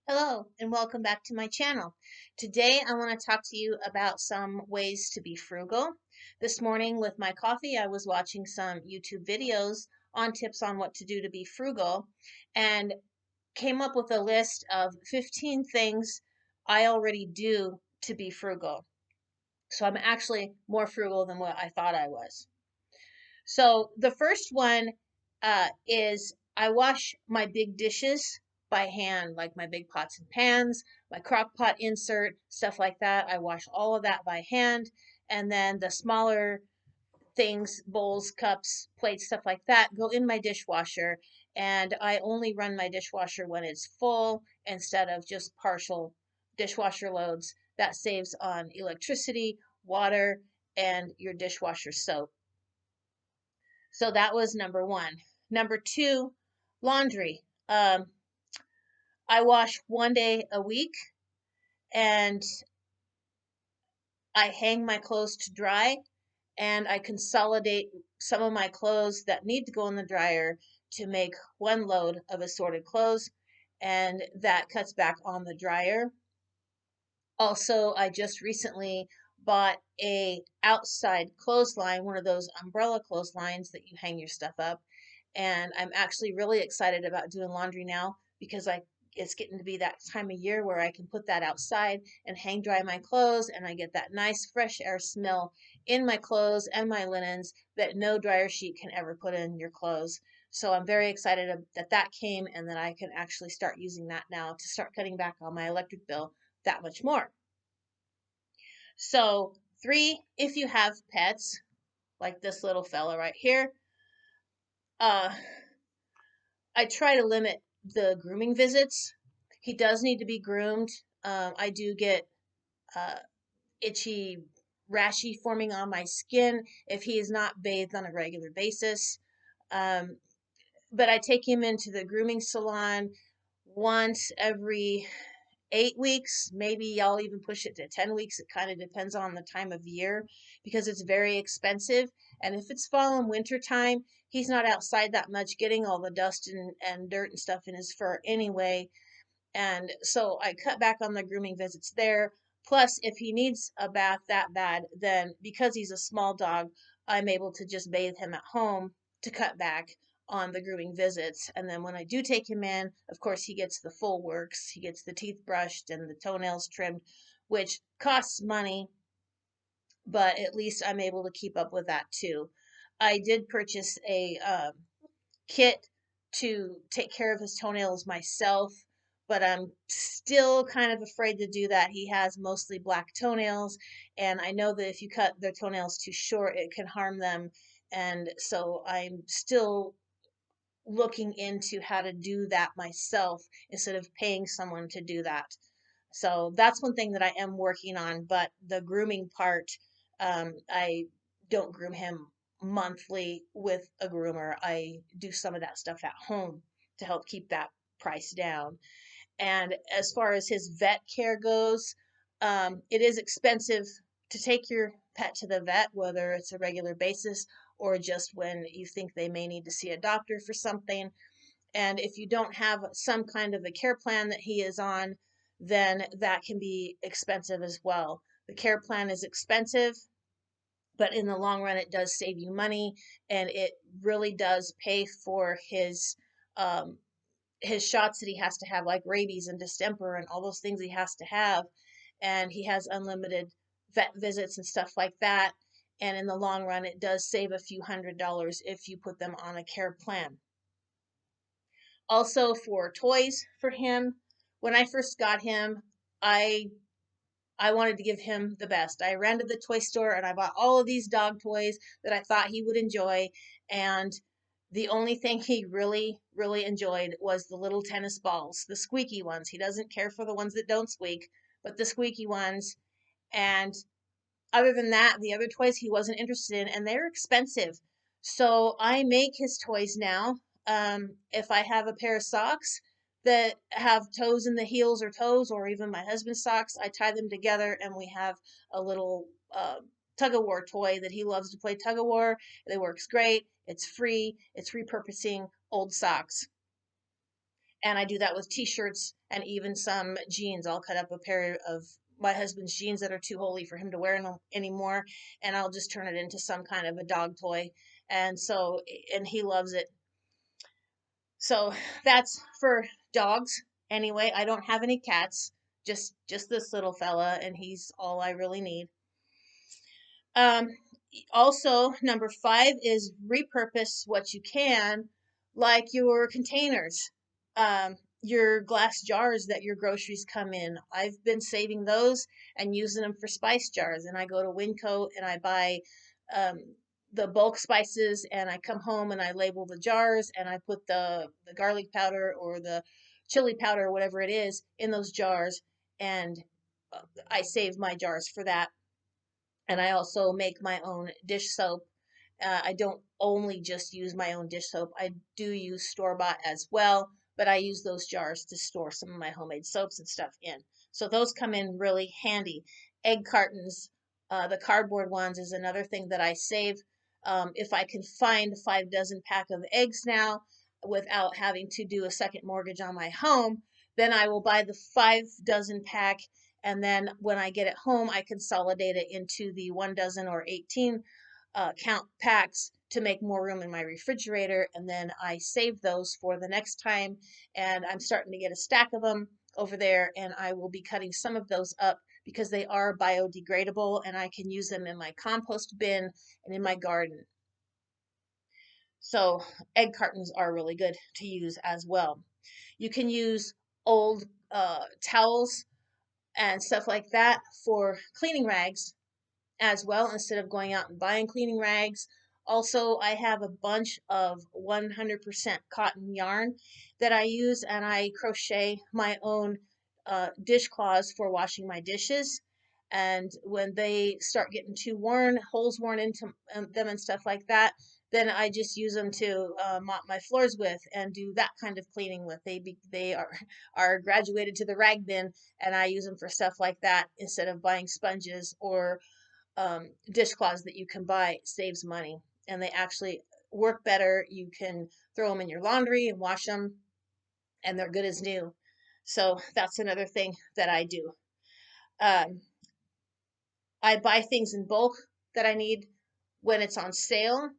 Hello and welcome back to my channel. Today I want to talk to you about some ways to be frugal. This morning with my coffee I was watching some YouTube videos on tips on what to do to be frugal and came up with a list of 15 things I already do to be frugal. So I'm actually more frugal than what I thought I was. So the first one is I wash my big dishes by hand, like my big pots and pans, my crock pot insert, stuff like that. I wash all of that by hand. And then the smaller things, bowls, cups, plates, stuff like that, go in my dishwasher. And I only run my dishwasher when it's full instead of just partial dishwasher loads. That saves on electricity, water, and your dishwasher soap. So that was number one. Number two, laundry. I wash one day a week and I hang my clothes to dry and I consolidate some of my clothes that need to go in the dryer to make one load of assorted clothes, and that cuts back on the dryer. Also, I just recently bought a outside clothesline, one of those umbrella clotheslines that you hang your stuff up. And I'm actually really excited about doing laundry now because I it's getting to be that time of year where I can put that outside and hang dry my clothes and I get that nice fresh air smell in my clothes and my linens that no dryer sheet can ever put in your clothes. So I'm very excited that that came and that I can actually start using that now to start cutting back on my electric bill that much more. So, three, if you have pets, like this little fella right here, uh, I try to limit the grooming visits. He does need to be groomed. I do get uh, itchy, rashy forming on my skin if he is not bathed on a regular basis. Um, but I take him into the grooming salon once every 8 weeks. Maybe I'll even push it to 10 weeks. It kind of depends on the time of year because it's very expensive. And if it's fall and winter time, he's not outside that much getting all the dust and dirt and stuff in his fur anyway. And so I cut back on the grooming visits there. Plus, if he needs a bath that bad, then because he's a small dog, I'm able to just bathe him at home to cut back on the grooming visits. And then when I do take him in, of course, he gets the full works. He gets the teeth brushed and the toenails trimmed, which costs money, but at least I'm able to keep up with that too. I did purchase a kit to take care of his toenails myself, but I'm still kind of afraid to do that. He has mostly black toenails, and I know that if you cut their toenails too short, it can harm them. And so I'm still looking into how to do that myself instead of paying someone to do that. So that's one thing that I am working on, but the grooming part, I don't groom him monthly with a groomer. I do some of that stuff at home to help keep that price down. And as far as his vet care goes, it is expensive to take your pet to the vet, whether it's a regular basis or just when you think they may need to see a doctor for something. And if you don't have some kind of a care plan that he is on, then that can be expensive as well. The care plan is expensive, but in the long run, it does save you money and it really does pay for um, his shots that he has to have, like rabies and distemper and all those things he has to have. And he has unlimited vet visits and stuff like that. And in the long run, it does save a few $100s if you put them on a care plan. Also for toys for him, when I first got him, I I wanted to give him the best. I ran to the toy store and I bought all of these dog toys that I thought he would enjoy. And the only thing he really, really enjoyed was the little tennis balls, the squeaky ones. He doesn't care for the ones that don't squeak, but the squeaky ones. And other than that, the other toys he wasn't interested in, and they're expensive. So I make his toys now. If I have a pair of socks that have toes in the heels or toes, or even my husband's socks, I tie them together and we have a little tug of war toy that he loves to play tug of war. It works great. It's free. It's repurposing old socks. And I do that with t-shirts and even some jeans. I'll cut up a pair of my husband's jeans that are too holy for him to wear no, anymore, and I'll just turn it into some kind of a dog toy. And so, and he loves it. So that's for dogs. Anyway, I don't have any cats, just this little fella, and he's all I really need. Um, Also, number 5 is repurpose what you can, like your containers, your glass jars that your groceries come in. I've been saving those and using them for spice jars. And I go to Winco and I buy um, the bulk spices, and I come home and I label the jars, and I put the garlic powder or the chili powder or whatever it is in those jars. And I save my jars for that. And I also make my own dish soap. I don't only just use my own dish soap. I do use store-bought as well, but I use those jars to store some of my homemade soaps and stuff in. So those come in really handy. Egg cartons, the cardboard ones, is another thing that I save. If I can find 5 dozen pack of eggs now without having to do a second mortgage on my home, then I will buy the 5 dozen pack, and then when I get it home, I consolidate it into the 1 dozen or 18 count packs to make more room in my refrigerator. And then I save those for the next time. And I'm starting to get a stack of them over there. And I will be cutting some of those up because they are biodegradable and I can use them in my compost bin and in my garden. So egg cartons are really good to use as well. You can use old towels and stuff like that for cleaning rags as well, instead of going out and buying cleaning rags. Also, I have a bunch of 100% cotton yarn that I use, and I crochet my own dishcloths for washing my dishes. And when they start getting too worn, holes worn into them and stuff like that, then I just use them to mop my floors with and do that kind of cleaning with. They are graduated to the rag bin, and I use them for stuff like that instead of buying sponges or dishcloths that you can buy. It saves money, and they actually work better. You can throw them in your laundry and wash them, and they're good as new. So that's another thing that I do. Um, I buy things in bulk that I need when it's on sale,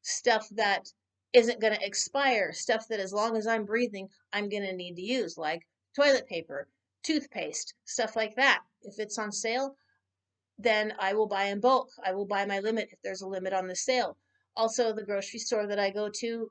stuff that isn't going to expire, stuff that as long as I'm breathing, I'm going to need to use, like toilet paper, toothpaste, stuff like that. If it's on sale, then I will buy in bulk. I will buy my limit if there's a limit on the sale. Also, the grocery store that I go to,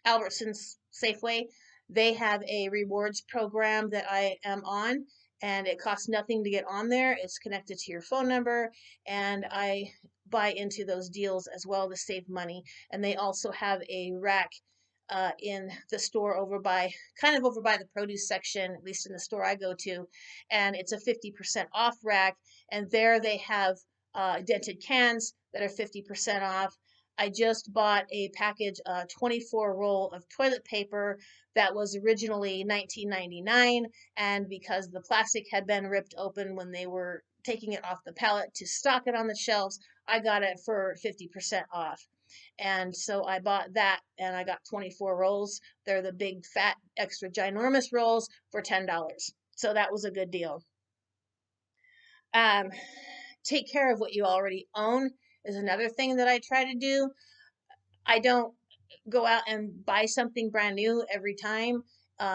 Albertsons, Safeway, they have a rewards program that I am on, and it costs nothing to get on there. It's connected to your phone number, and I buy into those deals as well to save money. And they also have a rack in the store over by, kind of over by the produce section, at least in the store I go to, and it's a 50% off rack. And there they have dented cans that are 50% off. I just bought a package, 24 roll of toilet paper that was originally $19.99, and because the plastic had been ripped open when they were taking it off the pallet to stock it on the shelves, I got it for 50% off. And so I bought that, and I got 24 rolls. They're the big, fat, extra ginormous rolls for $10. So that was a good deal. Um, Take care of what you already own is another thing that I try to do. I don't go out and buy something brand new every time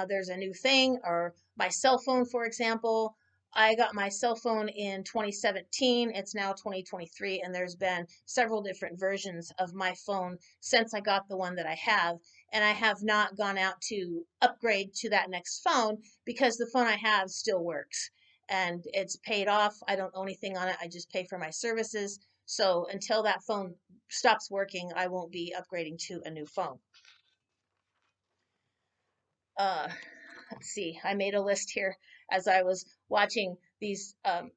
there's a new thing. Or my cell phone, for example. I got my cell phone in 2017. It's now 2023, and there's been several different versions of my phone since I got the one that I have. And I have not gone out to upgrade to that next phone because the phone I have still works and it's paid off. I don't owe anything on it. I just pay for my services. So until that phone stops working, I won't be upgrading to a new phone. Uh, let's see, I made a list here as I was watching these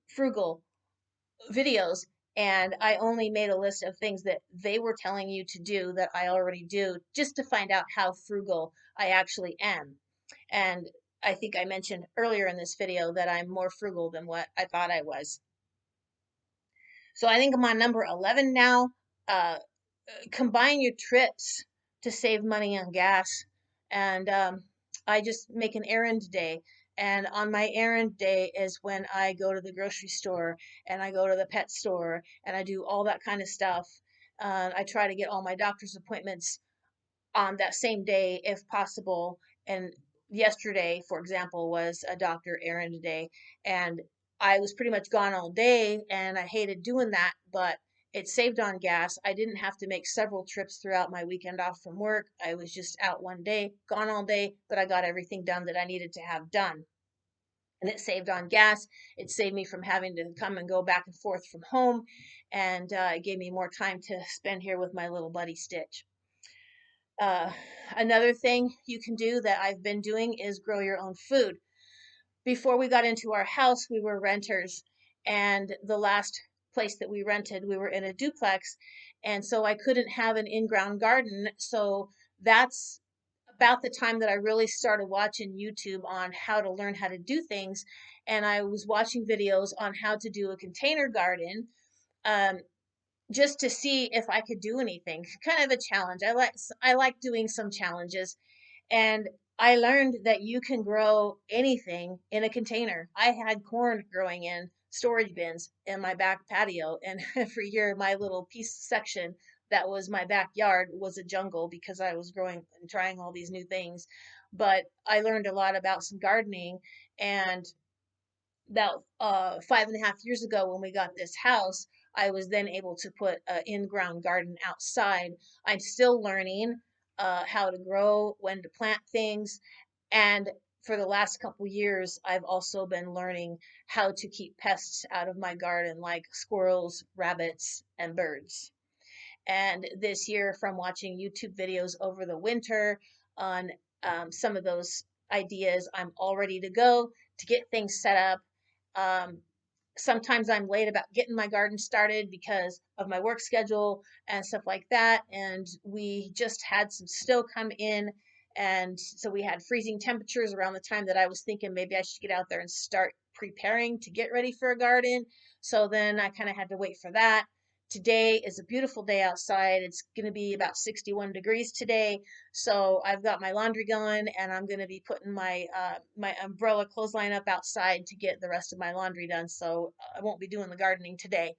frugal videos, and I only made a list of things that they were telling you to do that I already do, just to find out how frugal I actually am. And I think I mentioned earlier in this video that I'm more frugal than what I thought I was. So I think I'm on number 11 now. Combine your trips to save money on gas. And I just make an errand day. And on my errand day is when I go to the grocery store and I go to the pet store and I do all that kind of stuff. I try to get all my doctor's appointments on that same day if possible. And yesterday, for example, was a doctor errand day, and I was pretty much gone all day, and I hated doing that, but it saved on gas. I didn't have to make several trips throughout my weekend off from work. I was just out one day, gone all day, but I got everything done that I needed to have done. And it saved on gas. It saved me from having to come and go back and forth from home. And it gave me more time to spend here with my little buddy Stitch. Uh, Another thing you can do that I've been doing is grow your own food. Before we got into our house, we were renters, and the last place that we rented, we were in a duplex, and so I couldn't have an in-ground garden. So that's about the time that I really started watching YouTube on how to learn how to do things, and I was watching videos on how to do a container garden. Um, just to see if I could do anything. Kind of a challenge. I like doing some challenges, and I learned that you can grow anything in a container. I had corn growing in storage bins in my back patio, and every year my little piece section that was my backyard was a jungle because I was growing and trying all these new things. But I learned a lot about some gardening, and about 5.5 years ago when we got this house, I was then able to put an in-ground garden outside. I'm still learning how to grow, when to plant things, and for the last couple years, I've also been learning how to keep pests out of my garden, like squirrels, rabbits, and birds. And this year, from watching YouTube videos over the winter on some of those ideas, I'm all ready to go to get things set up. Um, Sometimes I'm late about getting my garden started because of my work schedule and stuff like that. And we just had some snow come in. And so we had freezing temperatures around the time that I was thinking maybe I should get out there and start preparing to get ready for a garden. So then I kind of had to wait for that. Today is a beautiful day outside. It's going to be about 61 degrees today. So I've got my laundry going, and I'm going to be putting my umbrella clothesline up outside to get the rest of my laundry done. So I won't be doing the gardening today.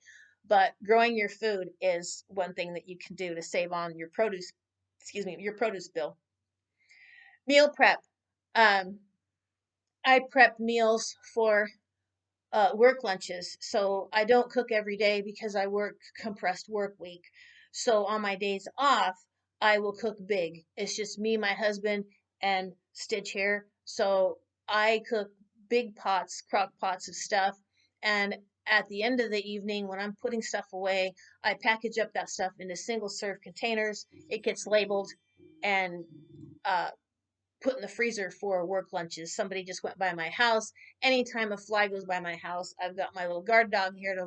But growing your food is one thing that you can do to save on your produce, excuse me, your produce bill. Meal prep. Um, I prep meals for work lunches. So I don't cook every day because I work compressed work week. So on my days off, I will cook big. It's just me, my husband, and Stitch here. So I cook big pots, crock pots of stuff. And at the end of the evening, when I'm putting stuff away, I package up that stuff into single serve containers. It gets labeled and uh, put in the freezer for work lunches. Somebody just went by my house. Anytime a fly goes by my house, I've got my little guard dog here to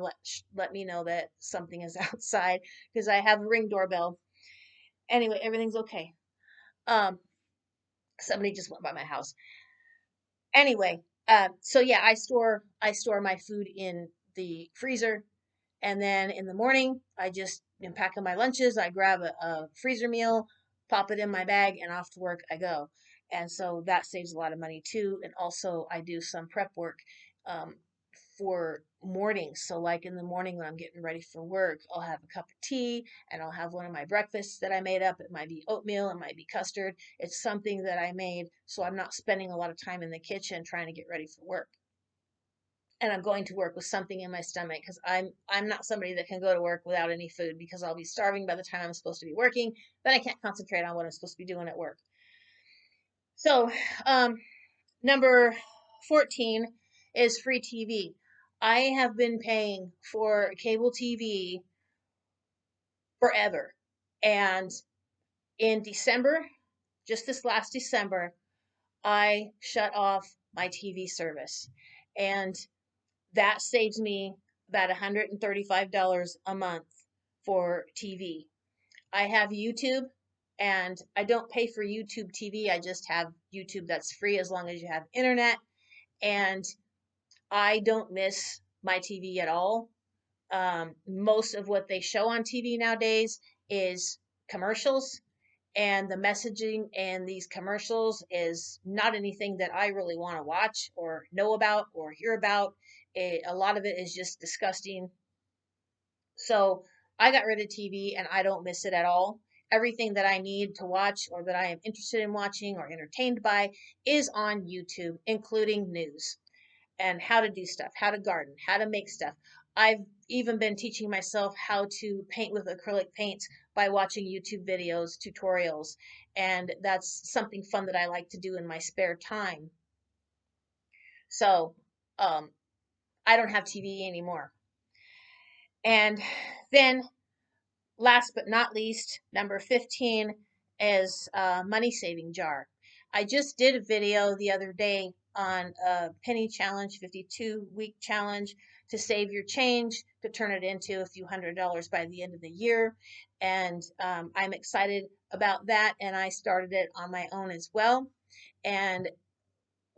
let me know that something is outside because I have a Ring doorbell. Anyway, everything's okay. Um, Somebody just went by my house. Anyway, so yeah, I store my food in the freezer, and then in the morning, I just am packing my lunches. I grab a freezer meal, pop it in my bag, and off to work I go. And so that saves a lot of money too. And also, I do some prep work um, for mornings. So, like in the morning when I'm getting ready for work, I'll have a cup of tea and I'll have one of my breakfasts that I made up. It might be oatmeal, it might be custard. It's something that I made, so I'm not spending a lot of time in the kitchen trying to get ready for work, and I'm going to work with something in my stomach because I'm not somebody that can go to work without any food because I'll be starving by the time I'm supposed to be working. Then I can't concentrate on what I'm supposed to be doing at work. So, number 14 is free TV. I have been paying for cable TV forever. And in December, just this last December, I shut off my TV service. And that saves me about $135 a month for TV. I have YouTube, and I don't pay for YouTube TV. I just have YouTube that's free as long as you have internet. And I don't miss my TV at all. Most of what they show on TV nowadays is commercials, and the messaging and these commercials is not anything that I really want to watch or know about or hear about. A lot of it is just disgusting. So I got rid of TV and I don't miss it at all. Everything that I need to watch or that I am interested in watching or entertained by is on YouTube, including news and how to do stuff, how to garden, how to make stuff. I've even been teaching myself how to paint with acrylic paints by watching YouTube videos, tutorials, and that's something fun that I like to do in my spare time. So, um, I don't have TV anymore. And then last but not least, number 15 is a money saving jar. I just did a video the other day on a penny challenge, 52-week challenge to save your change to turn it into a few $100s by the end of the year. And I'm excited about that. And I started it on my own as well. And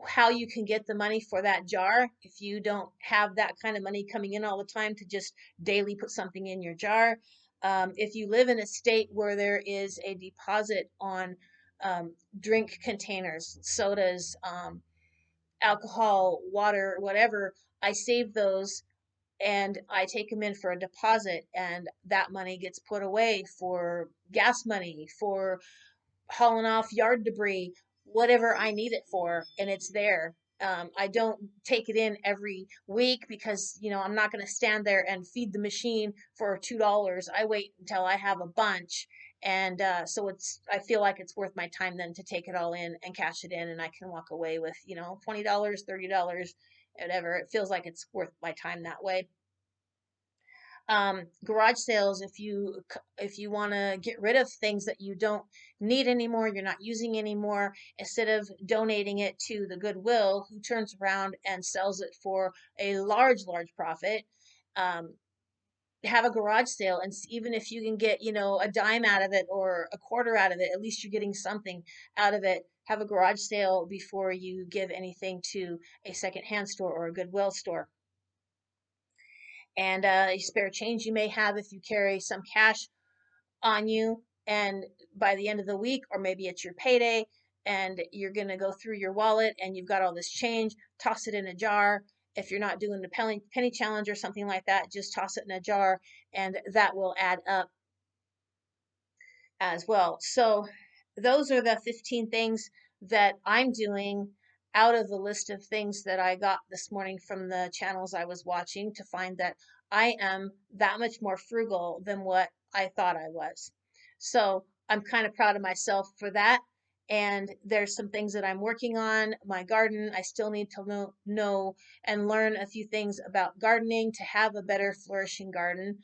how you can get the money for that jar if you don't have that kind of money coming in all the time to just daily put something in your jar. If you live in a state where there is a deposit on drink containers, sodas, alcohol, water, whatever, I save those and I take them in for a deposit, and that money gets put away for gas money, for hauling off yard debris, whatever I need it for, and it's there. I don't take it in every week because I'm not going to stand there and feed the machine for $2. I wait until I have a bunch, and so I feel like it's worth my time then to take it all in and cash it in, and I can walk away with $20, $30, whatever. It feels like it's worth my time that way. Garage sales, if you want to get rid of things that you don't need anymore, you're not using anymore, instead of donating it to the Goodwill, who turns around and sells it for a large profit. um, have a garage sale, and even if you can get a dime out of it or a quarter out of it, at least you're getting something out of it. Have a garage sale before you give anything to a secondhand store or a Goodwill store. And spare change you may have, if you carry some cash on you, and by the end of the week, or maybe it's your payday, and you're going to go through your wallet and you've got all this change, toss it in a jar. If you're not doing the penny challenge or something like that, just toss it in a jar, and that will add up as well. So those are the 15 things that I'm doing out of the list of things that I got this morning from the channels I was watching, to find that I am that much more frugal than what I thought I was. So I'm kind of proud of myself for that. And there's some things that I'm working on. My garden, I still need to know and learn a few things about gardening to have a better flourishing garden.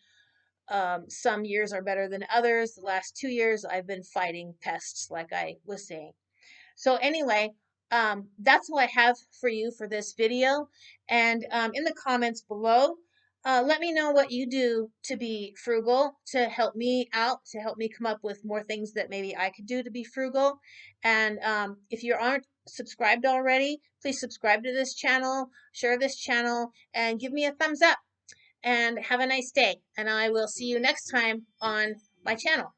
Some years are better than others. The last 2 years, I've been fighting pests, like I was saying. So anyway, that's all I have for you for this video. And in the comments below, let me know what you do to be frugal, to help me out, to help me come up with more things that maybe I could do to be frugal. And if you aren't subscribed already, please subscribe to this channel, share this channel, and give me a thumbs up. And have a nice day. And I will see you next time on my channel.